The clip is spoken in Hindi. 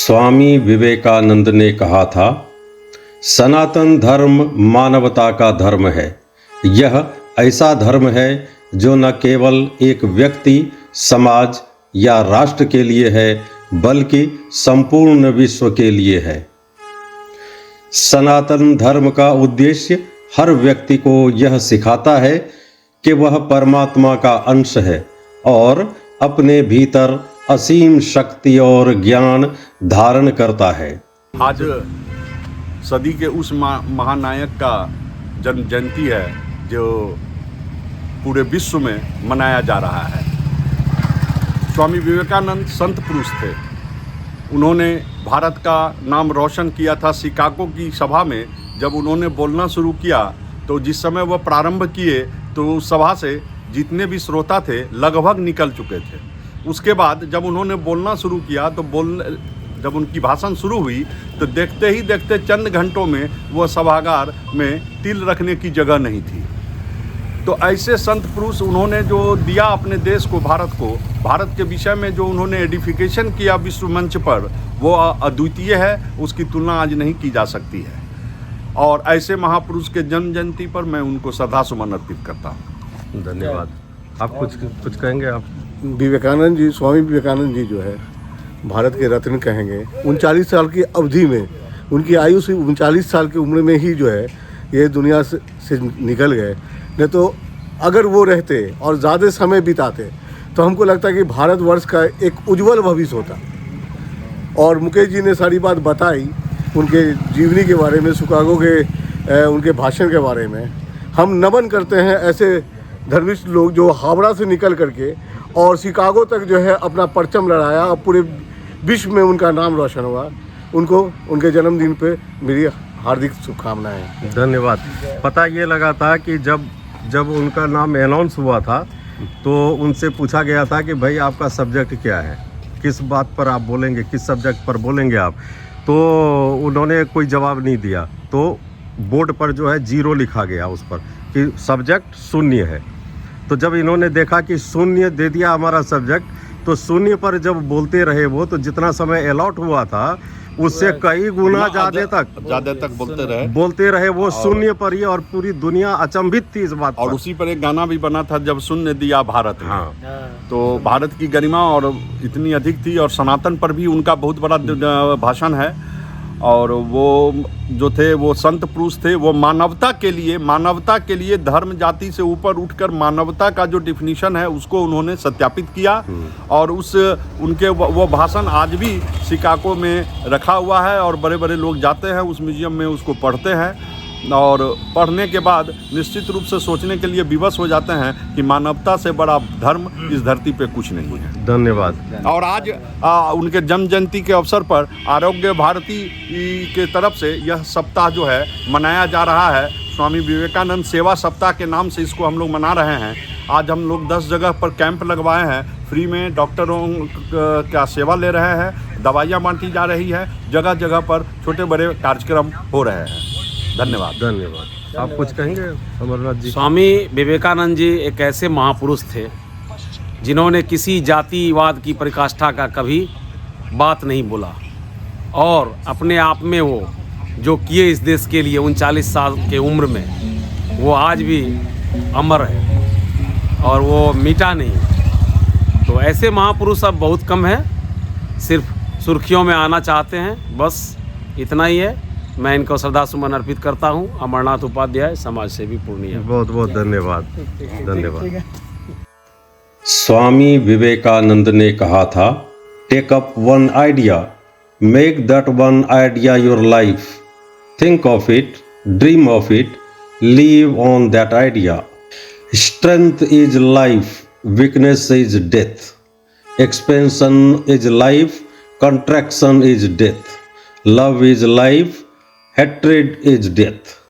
स्वामी विवेकानंद ने कहा था, सनातन धर्म मानवता का धर्म है। यह ऐसा धर्म है जो न केवल एक व्यक्ति, समाज या राष्ट्र के लिए है, बल्कि संपूर्ण विश्व के लिए है। सनातन धर्म का उद्देश्य हर व्यक्ति को यह सिखाता है कि वह परमात्मा का अंश है और अपने भीतर असीम शक्ति और ज्ञान धारण करता है। आज सदी के उस महानायक का जन्म जयंती है जो पूरे विश्व में मनाया जा रहा है। स्वामी विवेकानंद संत पुरुष थे। उन्होंने भारत का नाम रोशन किया था। शिकागो की सभा में जब उन्होंने बोलना शुरू किया तो जिस समय वह प्रारंभ किए तो उस सभा से जितने भी श्रोता थे लगभग निकल चुके थे। उसके बाद जब उन्होंने बोलना शुरू किया तो जब उनकी भाषण शुरू हुई तो देखते ही देखते चंद घंटों में वह सभागार में तिल रखने की जगह नहीं थी। तो ऐसे संत पुरुष उन्होंने जो दिया अपने देश को, भारत के विषय में जो उन्होंने एडिफिकेशन किया विश्व मंच पर, वो अद्वितीय है। उसकी तुलना आज नहीं की जा सकती है। और ऐसे महापुरुष के जन्म जयंती पर मैं उनको श्रद्धा सुमन अर्पित करता हूँ। धन्यवाद। आप कुछ कहेंगे? आप विवेकानंद जी, स्वामी विवेकानंद जी जो है भारत के रत्न कहेंगे। 39 साल की अवधि में, उनकी आयु से 39 साल की उम्र में ही जो है ये दुनिया से निकल गए। नहीं तो अगर वो रहते और ज़्यादा समय बिताते तो हमको लगता है कि भारतवर्ष का एक उज्जवल भविष्य होता। और मुकेश जी ने सारी बात बताई उनके जीवनी के बारे में, शिकागो के उनके भाषण के बारे में। हम नमन करते हैं ऐसे धर्मिष्ठ लोग जो हावड़ा से निकल करके और शिकागो तक जो है अपना परचम लड़ाया और पूरे विश्व में उनका नाम रोशन हुआ। उनको उनके जन्मदिन पे मेरी हार्दिक शुभकामनाएं। धन्यवाद। पता ये लगा था कि जब उनका नाम अनाउंस हुआ था तो उनसे पूछा गया था कि भाई आपका सब्जेक्ट क्या है, किस बात पर आप बोलेंगे, किस सब्जेक्ट पर बोलेंगे आप। तो उन्होंने कोई जवाब नहीं दिया। तो बोर्ड पर जो है 0 लिखा गया उस पर कि सब्जेक्ट शून्य है। तो जब इन्होंने देखा कि शून्य दे दिया हमारा सब्जेक्ट, तो शून्य पर जब बोलते रहे वो, तो जितना समय अलॉट हुआ था उससे कई गुना ज़्यादा तक बोलते रहे वो शून्य पर ही। और पूरी दुनिया अचंभित थी इस बात पर। और उसी पर एक गाना भी बना था, जब शून्य दिया भारत में। हाँ। तो भारत की गरिमा और इतनी अधिक थी। और सनातन पर भी उनका बहुत बड़ा भाषण है। और वो जो थे वो संत पुरुष थे। वो मानवता के लिए धर्म जाति से ऊपर उठकर मानवता का जो डिफिनीशन है उसको उन्होंने सत्यापित किया। और उनके वो भाषण आज भी शिकागो में रखा हुआ है और बड़े बड़े लोग जाते हैं उस म्यूजियम में, उसको पढ़ते हैं। और पढ़ने के बाद निश्चित रूप से सोचने के लिए विवश हो जाते हैं कि मानवता से बड़ा धर्म इस धरती पे कुछ नहीं है। धन्यवाद। और आज उनके जन्म जयंती के अवसर पर आरोग्य भारती के तरफ से यह सप्ताह जो है मनाया जा रहा है। स्वामी विवेकानंद सेवा सप्ताह के नाम से इसको हम लोग मना रहे हैं। आज हम लोग 10 जगह पर कैंप लगवाए हैं। फ्री में डॉक्टरों का सेवा ले रहे हैं, दवाइयाँ बांटी जा रही है, जगह जगह पर छोटे बड़े कार्यक्रम हो रहे हैं। धन्यवाद। आप कुछ कहेंगे अमरनाथ जी? स्वामी विवेकानंद जी एक ऐसे महापुरुष थे जिन्होंने किसी जातिवाद की परिकाष्ठा का कभी बात नहीं बोला। और अपने आप में वो जो किए इस देश के लिए 39 साल के उम्र में, वो आज भी अमर है और वो मिटा नहीं। तो ऐसे महापुरुष अब बहुत कम हैं, सिर्फ सुर्खियों में आना चाहते हैं, बस इतना ही है। मैं इनको श्रद्धा सुमन अर्पित करता हूँ। अमरनाथ उपाध्याय, समाज सेवी, पूर्णिया। बहुत बहुत धन्यवाद। स्वामी विवेकानंद ने कहा था, take up one idea, make that one idea your life, think of it, dream of it, live on that idea. Strength is life, weakness is death, expansion is life, contraction is death, love is life, hatred is death.